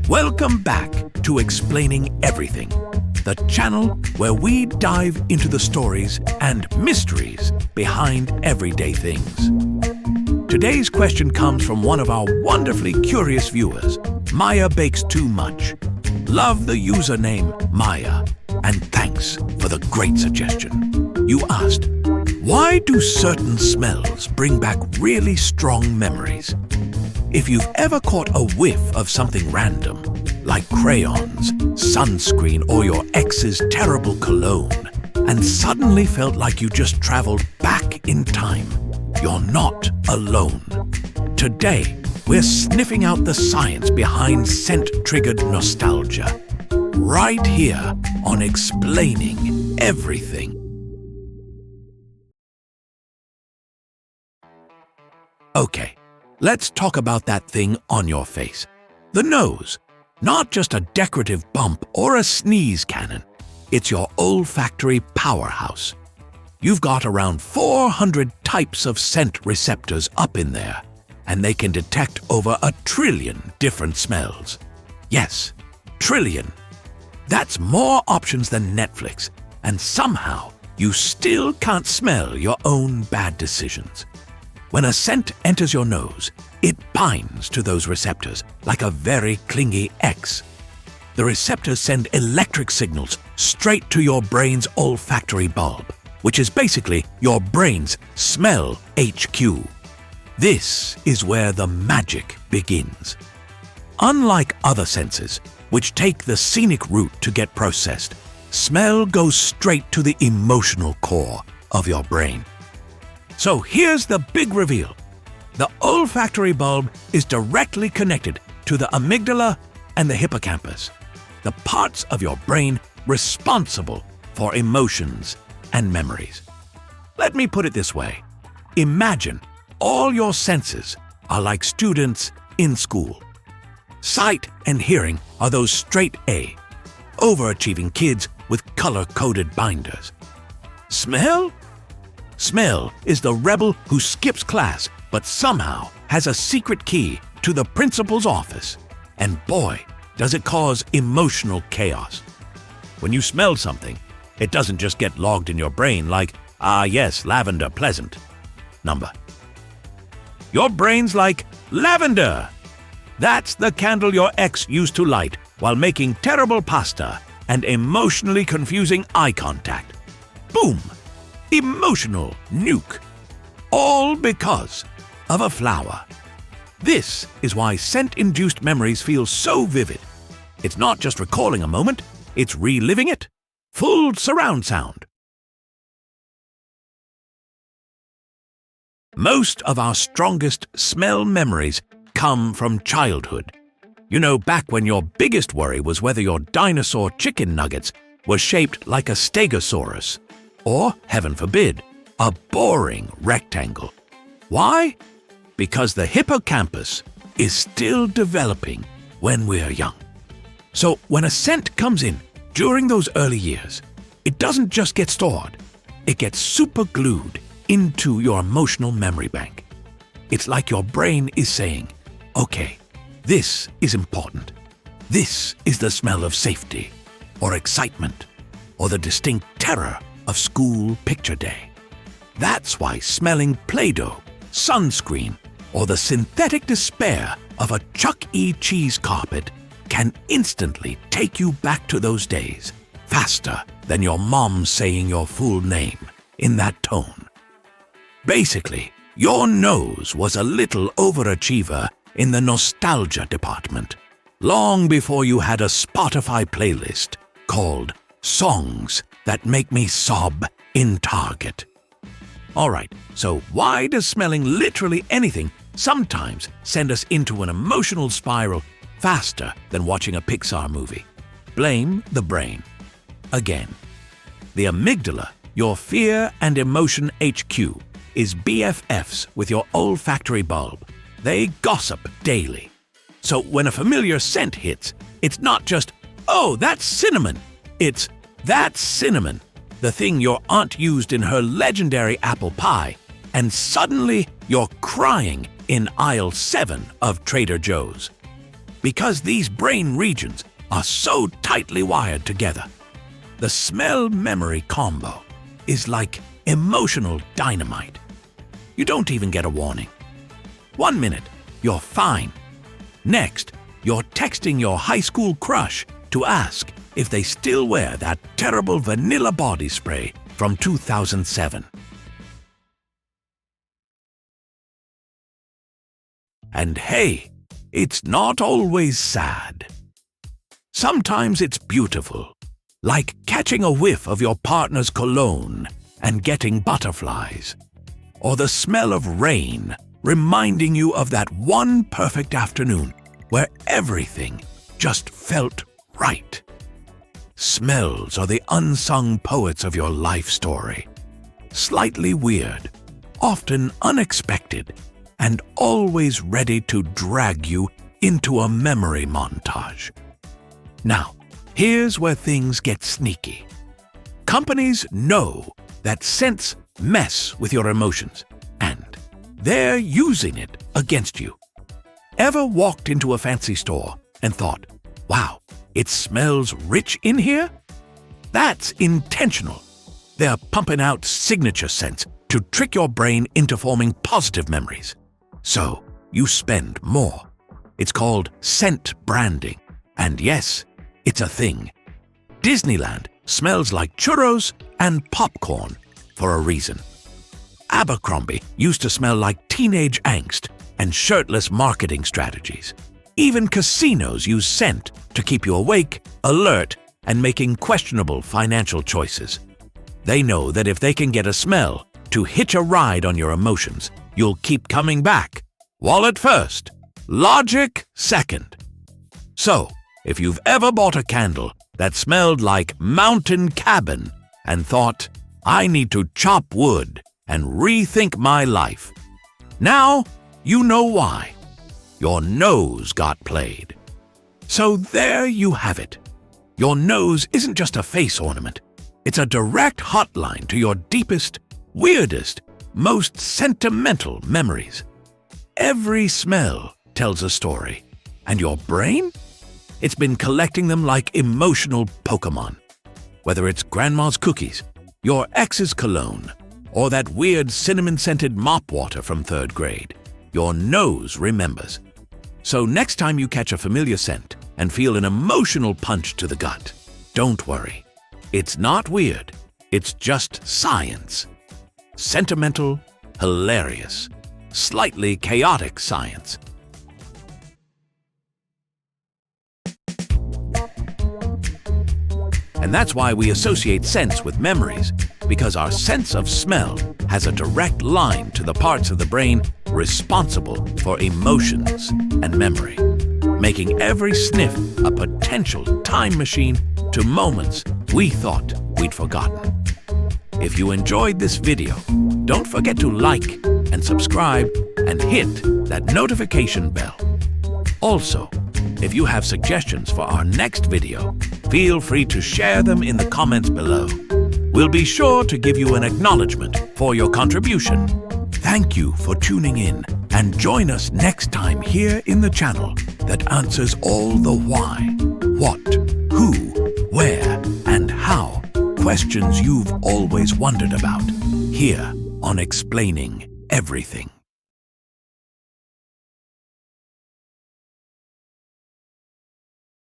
Welcome back to Explaining Everything, the channel where we dive into the stories and mysteries behind everyday things. Today's question comes from one of our wonderfully curious viewers, Maya Bakes Too Much. Love the username Maya, and thanks for the great suggestion. You asked, why do certain smells bring back really strong memories? If you've ever caught a whiff of something random, like crayons, sunscreen, or your ex's terrible cologne, and suddenly felt like you just traveled back in time, you're not alone. Today, we're sniffing out the science behind scent-triggered nostalgia, right here on Explaining Everything. Okay, let's talk about that thing on your face. The nose. Not just a decorative bump or a sneeze cannon. It's your olfactory powerhouse. You've got around 400 types of scent receptors up in there, and they can detect over 1 trillion different smells. Yes, trillion. That's more options than Netflix, and somehow you still can't smell your own bad decisions. When a scent enters your nose, it binds to those receptors like a very clingy ex. The receptors send electric signals straight to your brain's olfactory bulb, which is basically your brain's smell HQ. This is where the magic begins. Unlike other senses, which take the scenic route to get processed, smell goes straight to the emotional core of your brain. So here's the big reveal. The olfactory bulb is directly connected to the amygdala and the hippocampus, the parts of your brain responsible for emotions and memories. Let me put it this way. Imagine all your senses are like students in school. Sight and hearing are those straight A, overachieving kids with color-coded binders. Smell? Smell is the rebel who skips class but somehow has a secret key to the principal's office. And boy, does it cause emotional chaos. When you smell something, it doesn't just get logged in your brain like, ah yes, lavender, pleasant. Number. Your brain's like, lavender! That's the candle your ex used to light while making terrible pasta and emotionally confusing eye contact. Boom! Emotional nuke. All because of a flower. This is why scent-induced memories feel so vivid. It's not just recalling a moment, it's reliving it. Full surround sound. Most of our strongest smell memories come from childhood. You know, back when your biggest worry was whether your dinosaur chicken nuggets were shaped like a stegosaurus, or, heaven forbid, a boring rectangle. Why? Because the hippocampus is still developing when we're young. So when a scent comes in during those early years, it doesn't just get stored, it gets superglued into your emotional memory bank. It's like your brain is saying, okay, this is important. This is the smell of safety, or excitement, or the distinct terror of school picture day. That's why smelling Play-Doh, sunscreen, or the synthetic despair of a Chuck E. Cheese carpet can instantly take you back to those days, faster than your mom saying your full name in that tone. Basically, your nose was a little overachiever in the nostalgia department, long before you had a Spotify playlist called Songs That Make Me Sob in Target. Alright, so why does smelling literally anything sometimes send us into an emotional spiral faster than watching a Pixar movie? Blame the brain. Again, the amygdala, your fear and emotion HQ, is BFFs with your olfactory bulb. They gossip daily. So when a familiar scent hits, it's not just, oh, that's cinnamon. It's, that's cinnamon, the thing your aunt used in her legendary apple pie, and suddenly you're crying in aisle 7 of Trader Joe's. because these brain regions are so tightly wired together. The smell-memory combo is like emotional dynamite. You don't even get a warning. 1 minute, you're fine. Next, you're texting your high school crush to ask if they still wear that terrible vanilla body spray from 2007. And hey, it's not always sad. Sometimes it's beautiful, like catching a whiff of your partner's cologne and getting butterflies, or the smell of rain reminding you of that one perfect afternoon where everything just felt right. Smells are the unsung poets of your life story. Slightly weird, often unexpected, and always ready to drag you into a memory montage. Now, here's where things get sneaky. Companies know that scents mess with your emotions, and they're using it against you. Ever walked into a fancy store and thought, wow, it smells rich in here? That's intentional. They're pumping out signature scents to trick your brain into forming positive memories. So you spend more. It's called scent branding. And yes, it's a thing. Disneyland smells like churros and popcorn for a reason. Abercrombie used to smell like teenage angst and shirtless marketing strategies. Even casinos use scent to keep you awake, alert, and making questionable financial choices. They know that if they can get a smell to hitch a ride on your emotions, you'll keep coming back. Wallet first, logic second. So, if you've ever bought a candle that smelled like mountain cabin and thought, I need to chop wood and rethink my life, now you know why. Your nose got played. So there you have it. Your nose isn't just a face ornament. It's a direct hotline to your deepest, weirdest, most sentimental memories. Every smell tells a story. And your brain? It's been collecting them like emotional Pokemon. Whether it's grandma's cookies, your ex's cologne, or that weird cinnamon-scented mop water from 3rd grade, your nose remembers. So next time you catch a familiar scent and feel an emotional punch to the gut, don't worry. It's not weird. It's just science. Sentimental, hilarious, slightly chaotic science. And that's why we associate scents with memories, because our sense of smell has a direct line to the parts of the brain responsible for emotions and memory, making every sniff a potential time machine to moments we thought we'd forgotten. If you enjoyed this video, don't forget to like and subscribe and hit that notification bell. Also, if you have suggestions for our next video, feel free to share them in the comments below. We'll be sure to give you an acknowledgement for your contribution. Thank you for tuning in, and join us next time here in the channel that answers all the why, what, who, where, and how questions you've always wondered about, here on Explaining Everything.